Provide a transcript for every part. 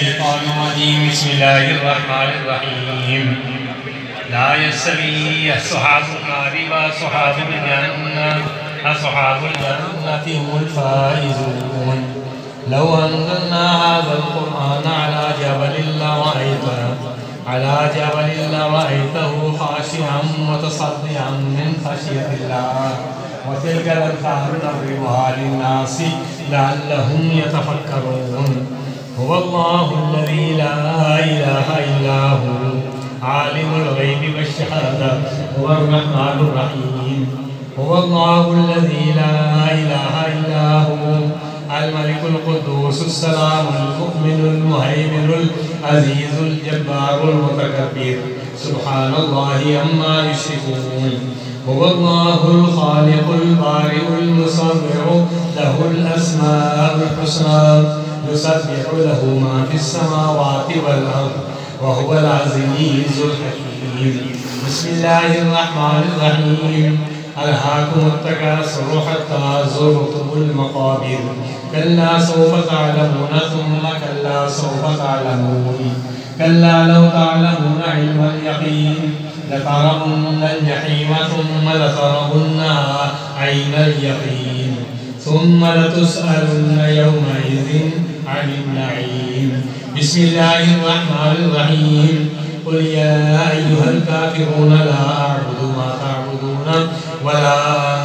بسم الله الرحمن الرحيم. لا يستوي أصحاب النار وأصحاب الجنة، أصحاب الجنة هم الفائزون. لو أنزلنا هذا القرآن على جبل لرأيته خاشعا متصدعا من خشية الله. وتلك الأمثال نضربها للناس لعلهم يتفكرون. هو الله الذي لا إله إلا هو عالم الغيب والشهادة هو الرحمن الرحيم. هو الله الذي لا إله إلا هو الملك القدوس السلام المؤمن المهيمن العزيز الجبار المتكبر سبحان الله عما يشركون. هو الله الخالق البارئ المصور له الأسماء الحسنى يسبح له ما في السماوات والأرض وهو العزيز الحكيم. بسم الله الرحمن الرحيم. ألهاكم التكاثر حتى زرتم المقابر كلا سوف تعلمون ثم كلا سوف تعلمون كلا لو تعلمون علم اليقين لترون الجحيم ثم لترونها عين اليقين ثم لتسألن يومئذ عن النعيم. بسم الله الرحمن الرحيم. قل يا أيها الكافرون لا أعبد ما تعبدون ولا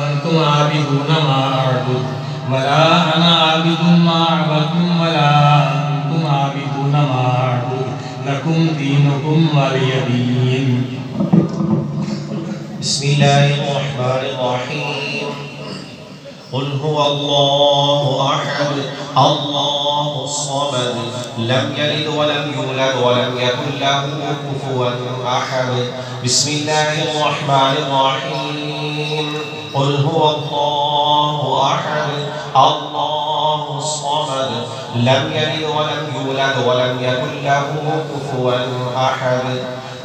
أنتم عابدون ما أعبد ولا أنا عابد ما عبدتم ولا أنتم عابدون ما أعبد لكم دينكم ولي دين. بسم الله الرحمن الرحيم. قل هو الله أحد الله الصمد لم يلد ولم يولد ولم يكن له كفوا أحد. بسم الله الرحمن الرحيم. قل هو الله أحد الله الصمد لم يلد ولم يولد ولم يكن له كفوا أحد.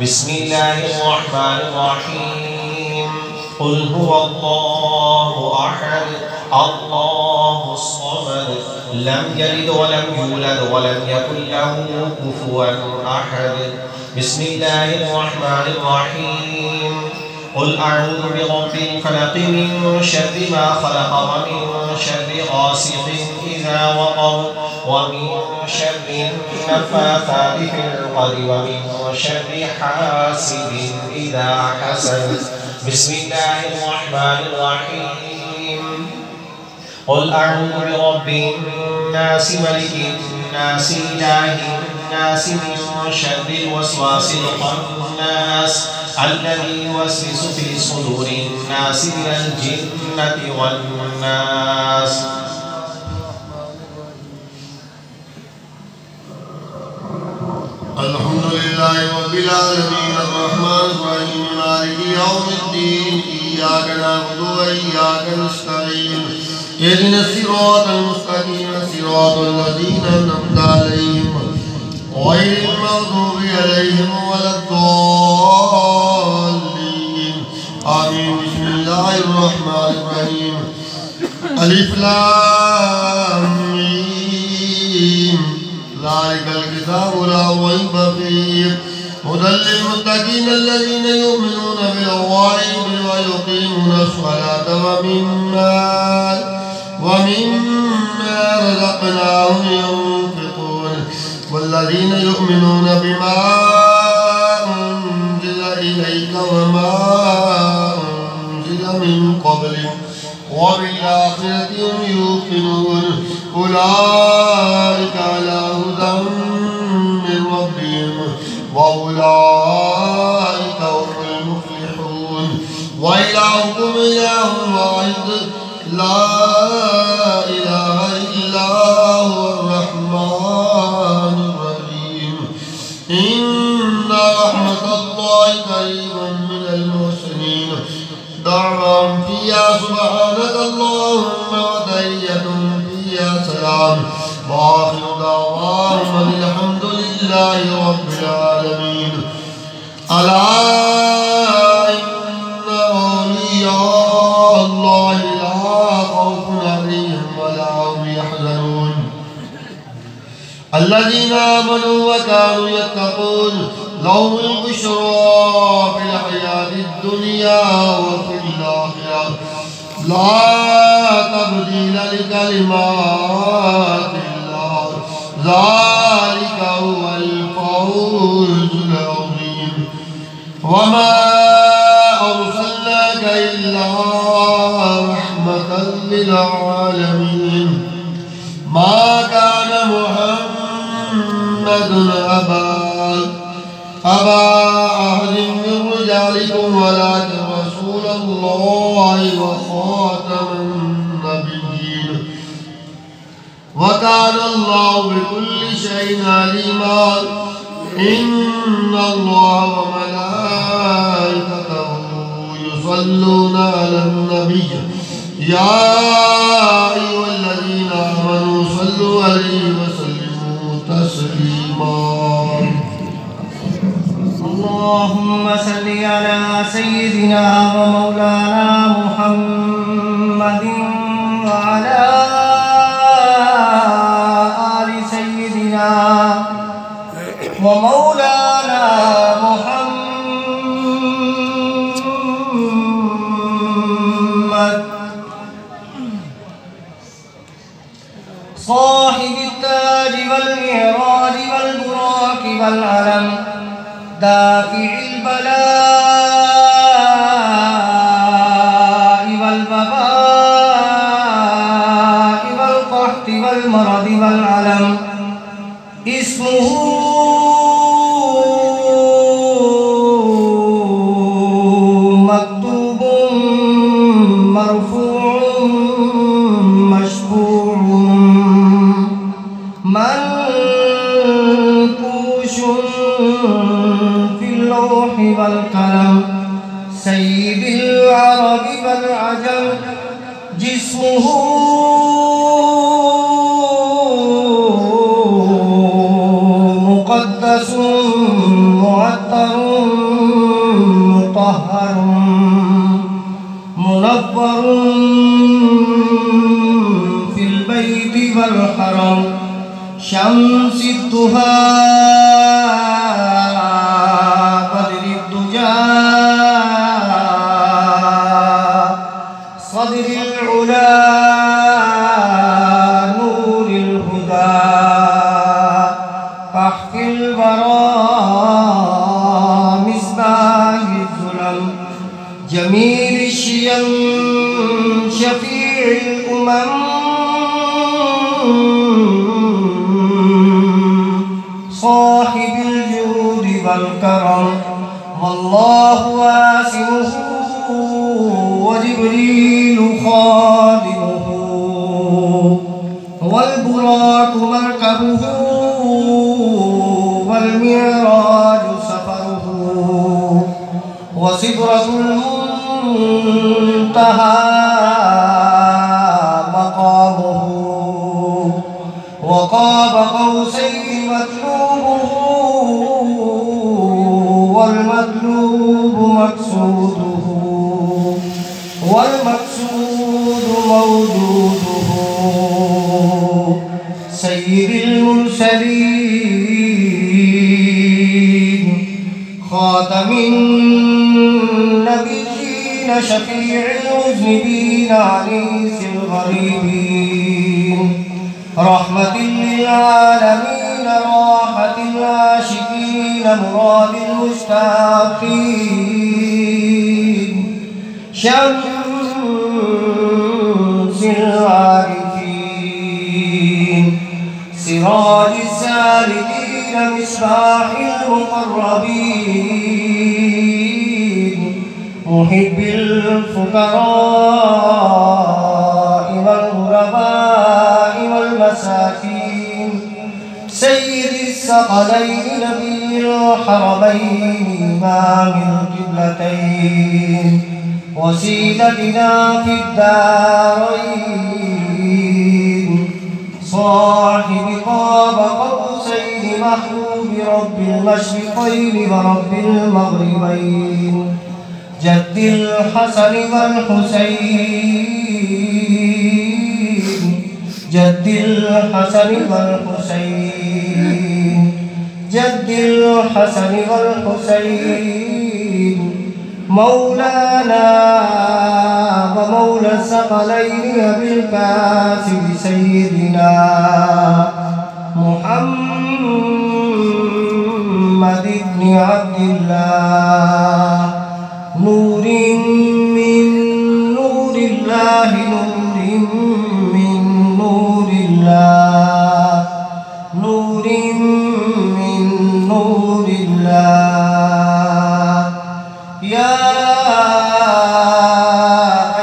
بسم الله الرحمن الرحيم. قل هو الله أحد الله الصمد لم يلد ولم يولد ولم يكن له كفوا أحد. بسم الله الرحمن الرحيم. قل أعوذ برب الفلق من شر ما خلق ومن شر غاسق إذا وقب ومن شر النفاثات في العقد ومن شر حاسد إذا حسد. بسم الله الرحمن الرحيم. قل أعوذ برب الناس ملك الناس إله الناس من شر الوسواس الخناس الذي يوسوس في صدور الناس من الجنة والناس. الحمد لله رب العالمين الرحمن الرحيم مالك يوم الدين إياك نعبد وإياك نستعين اهدنا الصراط المستقيم صراط الذين أنعمت عليهم غير المغضوب عليهم ولا الضالين آمين. بسم الله الرحمن الرحيم. ألف لام ميم ذلك الكتاب لا ريب فيه هدى للمتقين الذين يؤمنون بالغيب ويقيمون الصلاة ومما رزقناهم ينفقون والذين يؤمنون بما أنزل إليك وما أنزل من قبلك وبالآخرة هم يوقنون أولئك على هدى من ربهم وأولئك هم المفلحون. وإلهكم إله واحد لا إله إلا هو الرحمن الرحيم. إن رحمة الله قريب من المحسنين. دعواهم فيها سبحانك اللهم وتحيتهم فيها سلام وآخر دعواهم الحمد لله رب العالمين. ألا إن أولياء الله لا خوف عليهم ولا هم يحزنون. الذين والذين آمنوا وكانوا يتقون لهم البشرى في الحياة الدنيا وفي الآخرة لا تبديل لكلمات الله ذلك هو الفوز العظيم وما أرسلناك إلا رحمة للعالمين ما كان محمد أبا أحد من رجالكم ولكن رسول الله وخاتم النبيين وكان الله بكل شيء عليما إن الله وملائكته يصلون على النبي يا أيها الذين آمنوا صلوا عليه وسلموا تسليما اللهم صل على سيدنا ومولانا محمد وعلى آل سيدنا ومولانا محمد صاحب التاج والمعراج والبراق والعلم دافع البلاء والبغاء والقحط والمرض والعلم اسمه مكتوب مرفوع مشفوع منقوش والكلام سيد العرب والعجم جسمه مقدس معطر مطهر منور في البيت والحرم شمس الضحى صدر العلا نور الهدى كحف البراء مصباح الظلم جميل الشيم شفيع الأمم صاحب الجود والكرم والله واسمه وجبريل خادمه والبراق مركبه والمعراج سفره وسدرة المنتهى مقامه وقاب قوسين مطلوبه والمطلوب مقصوده والمقصود موجوده سيد المرسلين خاتم النبيين شفيع المذنبين عنيس الغريبين رحمة للعالمين راحة العاشقين مراد المشتاقين شمس العارفين سراج السالكين مصباح المقربين محب الفقراء والغرباء والمساكين سيد الثقلين نبي الحرمين إمام القبلتين وسيلتنا في الدارين صاحب قاب قوسين محبوب رب المشرقين ورب المغربين جد الحسن والحسين جد الحسن والحسين الحسن والحسين مولانا ومولى الثقلين أبي القاسم سيدنا محمد بن عبد الله نور من نور الله نور من نور الله نور من نور الله يا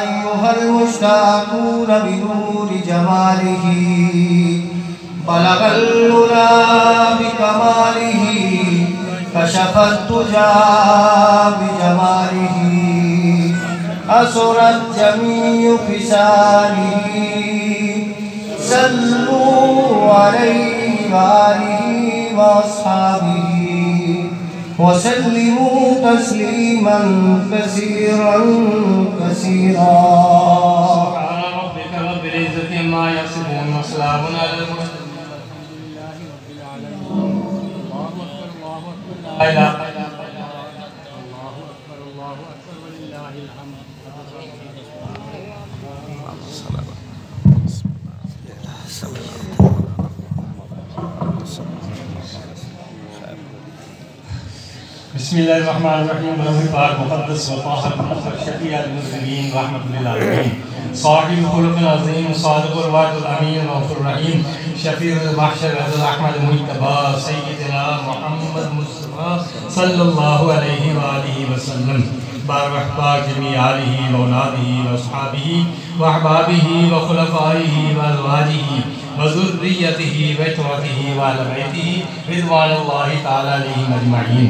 أيها المشتاقون بنور جماله بلغ العلا بكماله كشف الدجى بجماله أسرت جميع خصاله صلوا عليه وآله وأصحابه وسلموا تسليما كثيرا كثيرا. سبحان ربك رب العزة عما يصفون وسلام على المرسلين. بسم الله الرحمن الرحيم. روح پاک مقدس وطاهر المطهر شفيع المذنبين رحمة للعالمين صاحب الخلق العظيم صادق الوعد الأمين الغفور الرحيم شفيع المحشر الأحمد المجتبى سيدنا محمد مصطفى صلى الله عليه وآله وسلم. بارك پاک جميع آله وأولاده وأصحابه وأحبابه وخلفائه وأزواجه وذريته وإخوته وأهل بيته رضوان الله تعالى عليهم أجمعين.